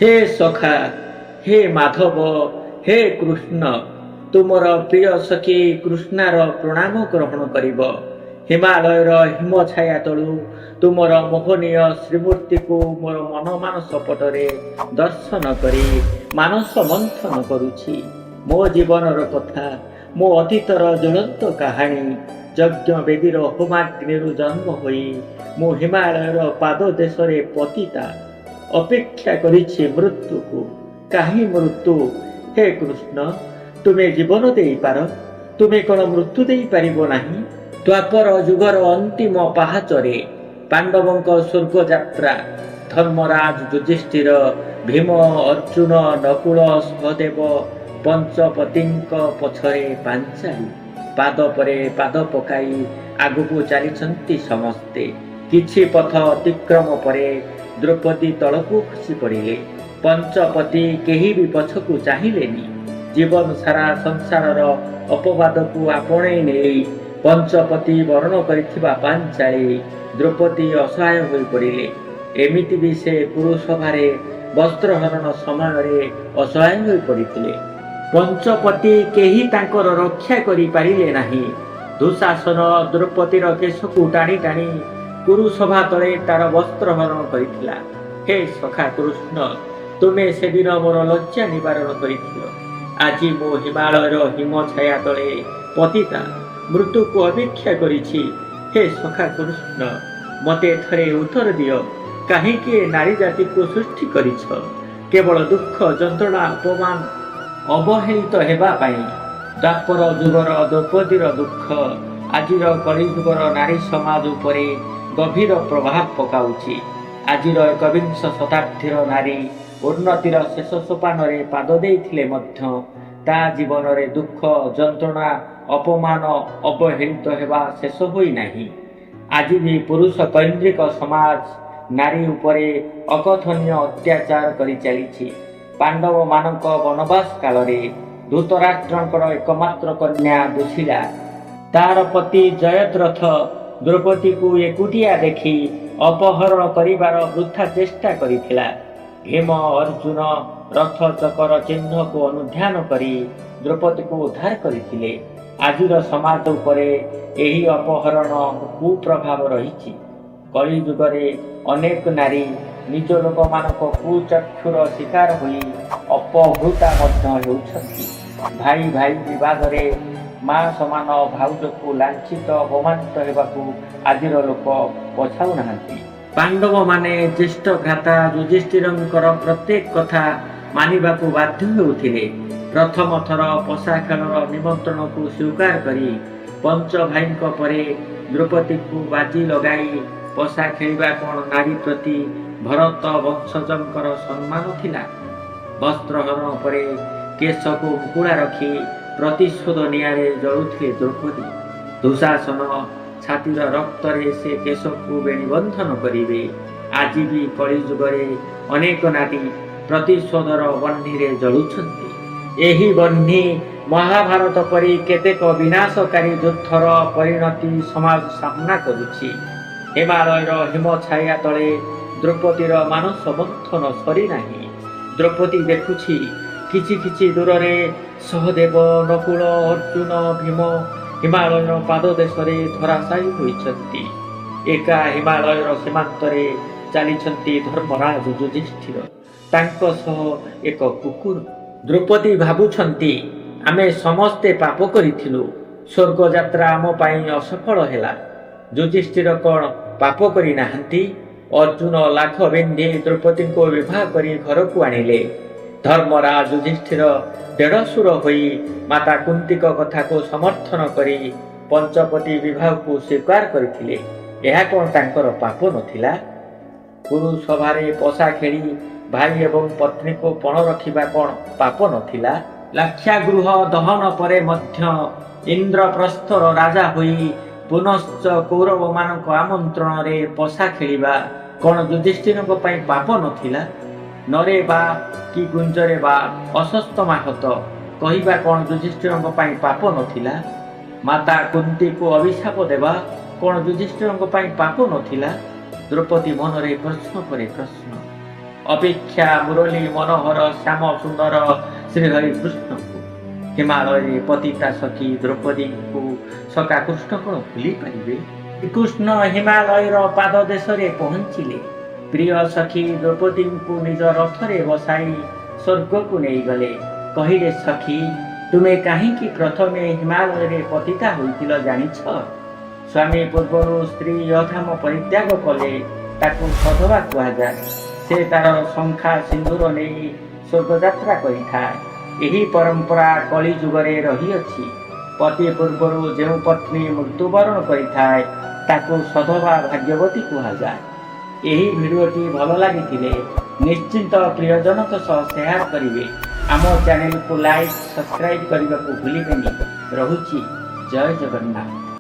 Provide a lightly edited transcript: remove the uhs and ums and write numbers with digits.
हे सखा, हे माधव, हे कृष्ण, तुमर प्रिय सखी कृष्णार प्रणाम ग्रहण करिब। हिमालयर हिम छाया तलु तुमर मोहनीय श्रीमूर्ति को मोर मन मानस पटरे दर्शन करी मानस मंथन करुछि। मो जीवनर कथा, मो अतीतर ज्वलंत कहानी, यज्ञ वेदीर होमाग्निरु जन्म होई मो हिमालयर पाद देशरे पतिता अपेक्षा करिछि मृत्यु को। काहे मृत्यु? हे कृष्ण, तुमे जीवन देई पार, तुमे कौन मृत्यु देई पारिबो नाही? द्वापर जुगर अंतिम पाहाचरे पांडवंक स्वर्ग यात्रा, धर्मराज युधिष्ठिर, भीम, अर्जुन, नकुल, सहदेव, पंचपतिंक पछरे पांचाली पाद परे पाद पकाई आगुकू चलीछंती समस्ते। किछि पथ अतिक्रम परे द्रौपदी तलकू खसी पड़िले। पंचपति केही भी पछकू चाहिलेनी। जीवन सारा संसारर अपवाद को आपणे नेली पंचपति वर्ण करिथिबा पांचाली द्रौपदी असहाय होई पड़िले। एमिति भी से कुरुसभारे वस्त्रहरण समय असहाय होई पड़िथिले। पंचपति केही तांकर रक्षा करि पारिले नाही। दुशासन द्रौपदीर केशकू टाणी टाणी कुरुसभा तले तार वस्त्रहरण करिथिला। हे सखा कृष्ण, तुमे सेदिन मोर लज्जा निवारण करिथिल। आज मो हिमालयर हिम छाया तले पतिता मृत्यु को अपेक्षा करिछि। हे सखा कृष्ण, मते थरे उत्तर दियो, काहेकि नारी जाति को सृष्टि करिछ? केवल दुख, जंत्रणा, अपमान, अवहेलित हेबा पाई। द्वापर जुगर द्रौपदीर दुख आजिर कलिजुगर नारी समाज उपरे गभीर प्रभाव पकाउछि। आजिर एकविंश शताब्दीर नारी उन्नतिर शेष सोपान पाद देइथिले मध्य ता जीवन रे दुख, जंत्रणा, अपमान, अवहेलित हेबा शेष होई नाही। आज भी पुरुष कैंद्रिक समाज नारी उपरे अकथनीय अत्याचार करि चलिछि। पांडव मानक वनवास काल रे धृतराष्ट्रंकर एकमात्र कन्या दुशिला तार पति जयद्रथ द्रौपदी को एकुटिया देखि अपहरण करिवार वृथा चेष्टा करिथिला। भीम, अर्जुन रथ चकर चिन्ह को अनुध्यान करी द्रौपदी को उद्धार करथिले। आजिर समाज उपरे एही अपहरण कुप्रभाव रहिछि। कलि जुगरे अनेक नारी निज लोक मानक कुचक्षुर शिकार होई अपहृता मध्य हेउछंती। भाई भाई विवाद रे माँ समान भाउज को लांछित अपमानित हेबाकू आजिर लोक पछाउ नाहांती। पांडव माने ज्येष्ठ भ्राता युधिष्ठिरंकर प्रत्येक कथा मानिबाकू बाध्य हेउथिले। प्रथम थर पशा खेलर निमंत्रण को स्वीकार करी पंच भाईंक परे द्रौपदी को बाजी लगाई पशा खेलिबा कोन नारी प्रति भरत वंशजंकर सम्मान थिला? वस्त्रहरण परे केश को मुकुड़ा रखी प्रतिशोध नियारे जलुथिले द्रौपदी। दुशासन छातीर रक्त रे से केश को बेणीबंधन करिवे। आज भी कलिजुगरे अनेक नारी प्रतिशोधर बह्नी रे जलुछंती। एही बह्नी महाभारत परी केतेक विनाशकारी युद्धर परिणति समाज सामना करुछि। हिमालयर हिम छाया तले द्रौपदीर मानस मंथन सरी नाही। द्रौपदी देखुछि किछि किछि दूर रे सहदेव, नकुल, अर्जुन, भीम हिमालयर पाद देशरे धराशायी होइछंती। एका हिमालयर सीमांतरे चलीछंती धर्मराज युधिष्ठिर, तांक सह एक कुकुर। द्रौपदी भाबुछंती, आमे समस्ते पाप करिथिलु, स्वर्ग यात्रा आम पाई असफल हेला। युधिष्ठिर कौन पाप करि नाहंती? अर्जुन लाख बेंधी द्रौपदी को विवाह करी घर को आनिले। धर्मराज युधिष्ठिर देढ़सुर होई माता कुंती कथा को समर्थन करी पंचपति विवाह को स्वीकार करथिले। यह कौन तांकर पाप नथिला? कुरुसभारे पशा खेली भाई एवं पत्नी को पण रखिबा कौन पाप नथिला? लाक्षागृह दहन परे मध्य इंद्रप्रस्थर राजा होई पुनश्च कौरव मानक आमंत्रण रे पशा खेलिबा कौन युधिष्ठिर पाप नथिला? नरे बा कि गुंजरे बा असस्तमा हत कहिबा कौन युधिष्ठिर पाप नथिला? माता कुंती को अभिशाप देवा कौन युधिष्ठिर पाप नथिला? द्रौपदी मन रे प्रश्न परे प्रश्न। ଅପେକ୍ଷା ମୁରଲୀ ମନୋହର ଶ୍ୟାମ ସୁନ୍ଦର ଶ୍ରୀହରି କୃଷ୍ଣଙ୍କୁ। ହିମାଳୟରେ ପତିତା ସଖୀ ଦ୍ରୌପଦୀଙ୍କୁ ସଖା କୃଷ୍ଣ କଣ ଭୁଲି ପାରିବେ? ଶ୍ରୀକୃଷ୍ଣ ହିମାଳୟର ପାଦ ଦେଶରେ ପହଞ୍ଚିଲେ। ପ୍ରିୟ ସଖୀ ଦ୍ରୌପଦୀଙ୍କୁ ନିଜ ରଥରେ ବସାଇ ସ୍ୱର୍ଗକୁ ନେଇଗଲେ। କହିଲେ, ସଖୀ ତୁମେ କାହିଁକି ପ୍ରଥମେ ହିମାଳୟରେ ପତିତା ହୋଇଥିଲ ଜାଣିଛ? ସ୍ୱାମୀ ପୂର୍ବରୁ ସ୍ତ୍ରୀ ଅଧାମ ପରିତ୍ୟାଗ କଲେ ତାକୁ ସଧବା କୁହାଯାଏ। ସେ ତାର ଶଙ୍ଖା ସିନ୍ଦୁର ନେଇ ସ୍ୱର୍ଗଯାତ୍ରା କରିଥାଏ। ଏହି ପରମ୍ପରା କଳି ଯୁଗରେ ରହିଅଛି। ପତି ପୂର୍ବରୁ ଯେଉଁ ପତ୍ନୀ ମୃତ୍ୟୁବରଣ କରିଥାଏ ତାକୁ ସଧବା ଭାଗ୍ୟବତୀ କୁହାଯାଏ। ଏହି ଭିଡ଼ିଓଟି ଭଲ ଲାଗିଥିଲେ ନିଶ୍ଚିନ୍ତ ପ୍ରିୟଜନଙ୍କ ସହ ସେୟାର କରିବେ। ଆମ ଚ୍ୟାନେଲକୁ ଲାଇକ୍ ସବସ୍କ୍ରାଇବ୍ କରିବାକୁ ଭୁଲିବେନି। ରହୁଛି, ଜୟ ଜଗନ୍ନାଥ।